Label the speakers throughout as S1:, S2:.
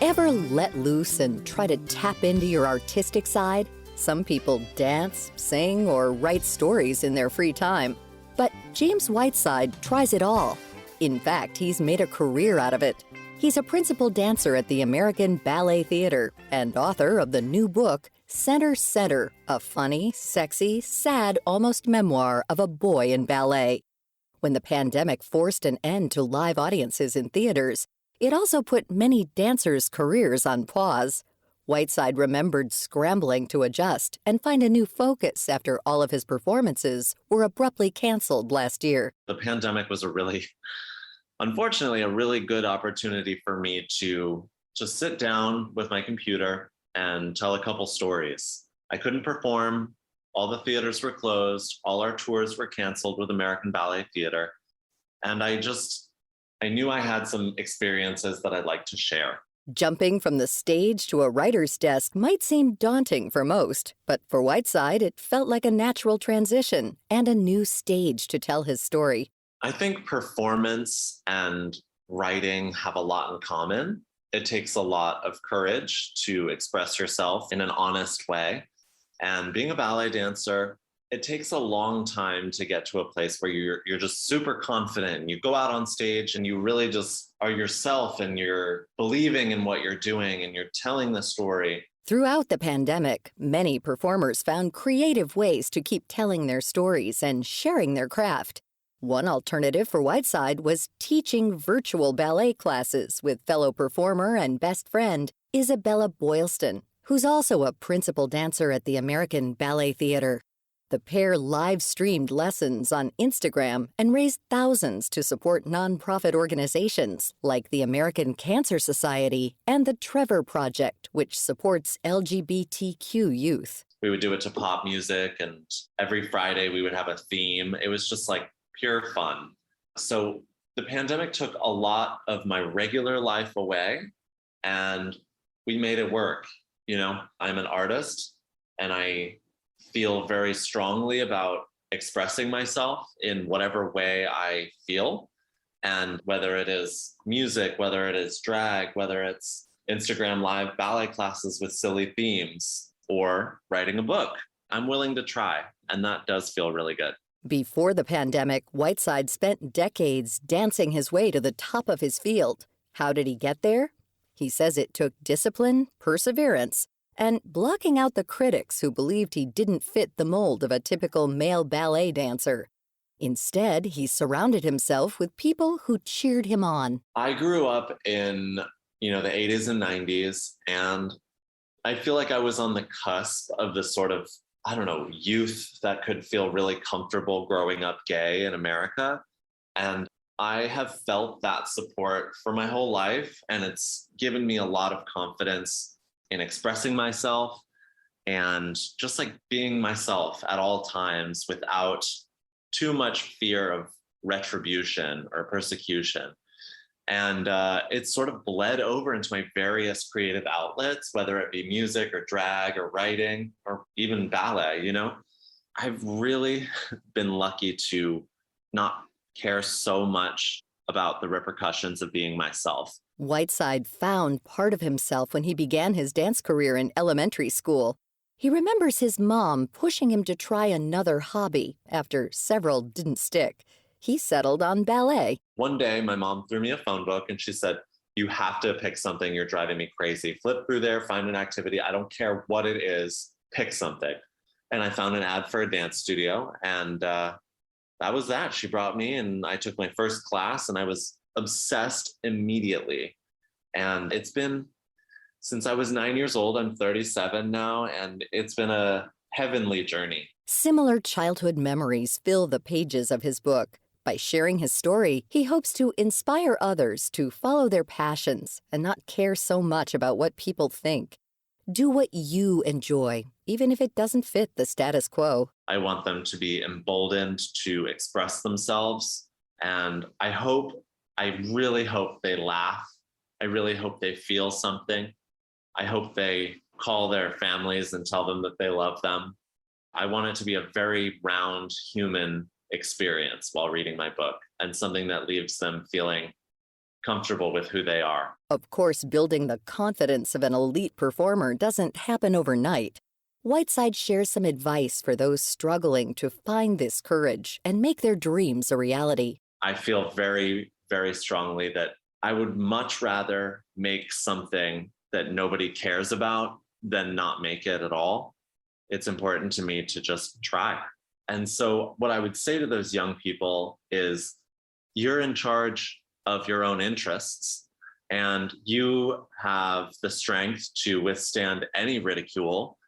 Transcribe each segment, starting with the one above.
S1: Ever let loose and try to tap into your artistic side? Some people dance, sing, or write stories in their free time. But James Whiteside tries it all. In fact, he's made a career out of it. He's a principal dancer at the American Ballet Theatre and author of the new book, Center, a funny, sexy, sad, almost memoir of a boy in ballet. When the pandemic forced an end to live audiences in theaters, it also put many dancers' careers on pause. Whiteside remembered scrambling to adjust and find a new focus after all of his performances were abruptly canceled last year.
S2: The pandemic was unfortunately, a really good opportunity for me to just sit down with my computer and tell a couple stories. I couldn't perform. All the theaters were closed. All our tours were canceled with American Ballet Theatre. And I knew I had some experiences that I'd like to share.
S1: Jumping from the stage to a writer's desk might seem daunting for most, but for Whiteside, it felt like a natural transition and a new stage to tell his story.
S2: I think performance and writing have a lot in common. It takes a lot of courage to express yourself in an honest way. And being a ballet dancer, it takes a long time to get to a place where you're just super confident and you go out on stage and you really just are yourself and you're believing in what you're doing and you're telling the story.
S1: Throughout the pandemic, many performers found creative ways to keep telling their stories and sharing their craft. One alternative for Whiteside was teaching virtual ballet classes with fellow performer and best friend Isabella Boylston, who's also a principal dancer at the American Ballet Theatre. The pair live-streamed lessons on Instagram and raised thousands to support nonprofit organizations like the American Cancer Society and the Trevor Project, which supports LGBTQ youth.
S2: We would do it to pop music, and every Friday we would have a theme. It was just like pure fun. So the pandemic took a lot of my regular life away, and we made it work. You know, I'm an artist, and I feel very strongly about expressing myself in whatever way I feel. And whether it is music, whether it is drag, whether it's Instagram live ballet classes with silly themes, or writing a book, I'm willing to try. And that does feel really good.
S1: Before the pandemic, Whiteside spent decades dancing his way to the top of his field. How did he get there? He says it took discipline, perseverance, and blocking out the critics who believed he didn't fit the mold of a typical male ballet dancer. Instead, he surrounded himself with people who cheered him on.
S2: I grew up in, the 80s and 90s, and I feel like I was on the cusp of this sort of, youth that could feel really comfortable growing up gay in America. And I have felt that support for my whole life, and it's given me a lot of confidence in expressing myself and just like being myself at all times without too much fear of retribution or persecution. And it's sort of bled over into my various creative outlets, whether it be music or drag or writing or even ballet, I've really been lucky to not care so much about the repercussions of being myself.
S1: Whiteside found part of himself when he began his dance career in elementary school. He remembers his mom pushing him to try another hobby after several didn't stick. He settled on ballet.
S2: One day, my mom threw me a phone book and she said, "You have to pick something. You're driving me crazy. Flip through there, find an activity. I don't care what it is. Pick something." And I found an ad for a dance studio, and that was that. She brought me, and I took my first class, and I was obsessed immediately. And it's been since I was 9 years old. I'm 37 now, and it's been a heavenly journey.
S1: Similar childhood memories fill the pages of his book. By sharing his story, he hopes to inspire others to follow their passions and not care so much about what people think. Do what you enjoy, even if it doesn't fit the status quo.
S2: I want them to be emboldened to express themselves. And I really hope they laugh. I really hope they feel something. I hope they call their families and tell them that they love them. I want it to be a very round human experience while reading my book, and something that leaves them feeling comfortable with who they are.
S1: Of course, building the confidence of an elite performer doesn't happen overnight. Whiteside shares some advice for those struggling to find this courage and make their dreams a reality.
S2: I feel very, very strongly that I would much rather make something that nobody cares about than not make it at all. It's important to me to just try. And so what I would say to those young people is, you're in charge of your own interests, and you have the strength to withstand any ridicule.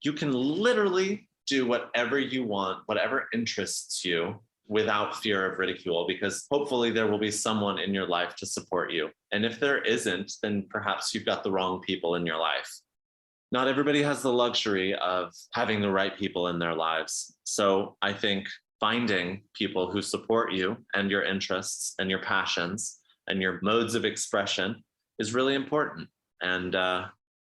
S2: You can literally do whatever you want, whatever interests you, without fear of ridicule, because hopefully there will be someone in your life to support you. And if there isn't, then perhaps you've got the wrong people in your life. Not everybody has the luxury of having the right people in their lives. So I think finding people who support you and your interests and your passions and your modes of expression is really important. And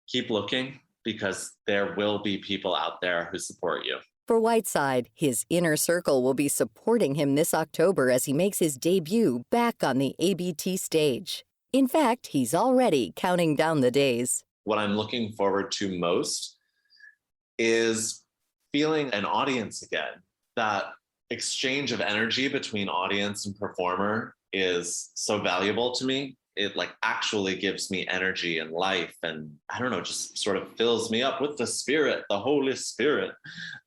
S2: keep looking, because there will be people out there who support you.
S1: For Whiteside, his inner circle will be supporting him this October as he makes his debut back on the ABT stage. In fact, he's already counting down the days.
S2: What I'm looking forward to most is feeling an audience again. That exchange of energy between audience and performer is so valuable to me. It actually gives me energy and life, and I don't know, just sort of fills me up with the Spirit, the Holy Spirit.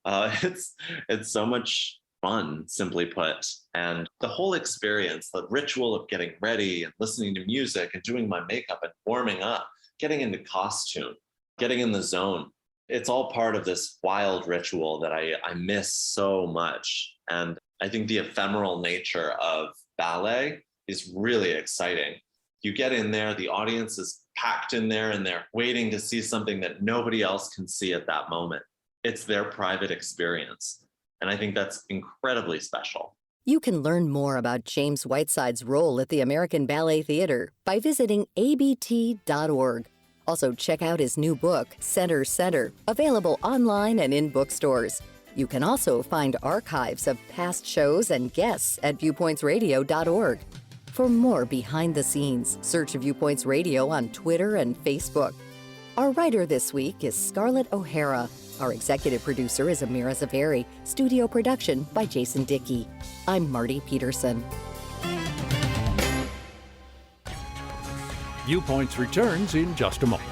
S2: It's so much fun, simply put. And the whole experience, the ritual of getting ready and listening to music and doing my makeup and warming up, getting into costume, getting in the zone. It's all part of this wild ritual that I miss so much. And I think the ephemeral nature of ballet is really exciting. You get in there, the audience is packed in there, and they're waiting to see something that nobody else can see at that moment. It's their private experience. And I think that's incredibly special.
S1: You can learn more about James Whiteside's role at the American Ballet Theatre by visiting abt.org. Also, check out his new book, Center Center, available online and in bookstores. You can also find archives of past shows and guests at viewpointsradio.org. For more behind the scenes, search Viewpoints Radio on Twitter and Facebook. Our writer this week is Scarlett O'Hara. Our executive producer is Amira Zaveri. Studio production by Jason Dickey. I'm Marty Peterson.
S3: Viewpoints returns in just a moment.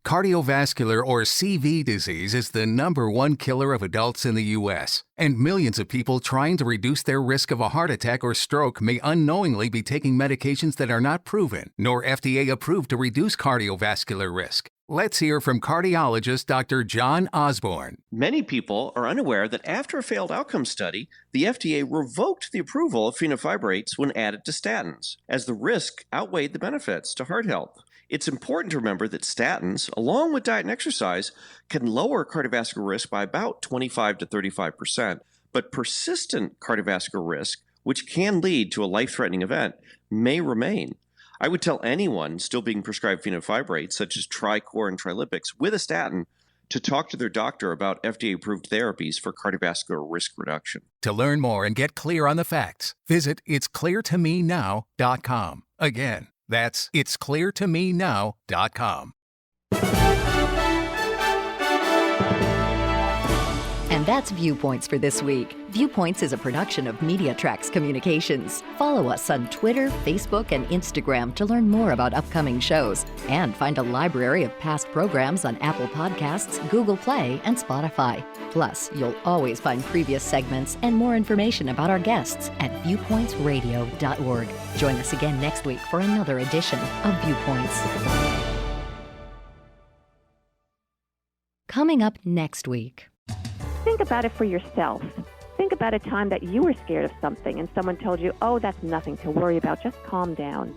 S4: Cardiovascular or CV disease is the #1 killer of adults in the U.S., and millions of people trying to reduce their risk of a heart attack or stroke may unknowingly be taking medications that are not proven nor FDA approved to reduce cardiovascular risk. Let's hear from cardiologist Dr. John Osborne.
S5: Many people are unaware that after a failed outcome study, the FDA revoked the approval of fenofibrates when added to statins, as the risk outweighed the benefits to heart health. It's important to remember that statins, along with diet and exercise, can lower cardiovascular risk by about 25 to 35%, but persistent cardiovascular risk, which can lead to a life-threatening event, may remain. I would tell anyone still being prescribed fenofibrates, such as Tricor and Trilipix, with a statin, to talk to their doctor about FDA-approved therapies for cardiovascular risk reduction.
S4: To learn more and get clear on the facts, visit itscleartomenow.com. Again, that's itscleartomenow.com.
S1: And that's Viewpoints for this week. Viewpoints is a production of MediaTrax Communications. Follow us on Twitter, Facebook, and Instagram to learn more about upcoming shows, and find a library of past programs on Apple Podcasts, Google Play, and Spotify. Plus, you'll always find previous segments and more information about our guests at viewpointsradio.org. Join us again next week for another edition of Viewpoints. Coming up next week.
S6: Think about it for yourself. Think about a time that you were scared of something and someone told you, oh, that's nothing to worry about, just calm down.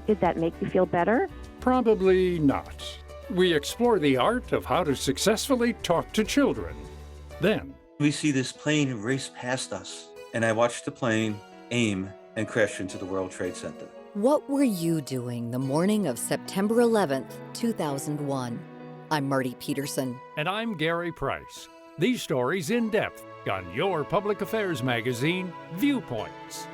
S6: Did that make you feel better?
S3: Probably not. We explore the art of how to successfully talk to children. Then,
S7: we see this plane race past us, and I watched the plane aim and crash into the World Trade Center.
S1: What were you doing the morning of September 11th, 2001? I'm Marty Peterson.
S3: And I'm Gary Price. These stories in depth on your public affairs magazine, Viewpoints.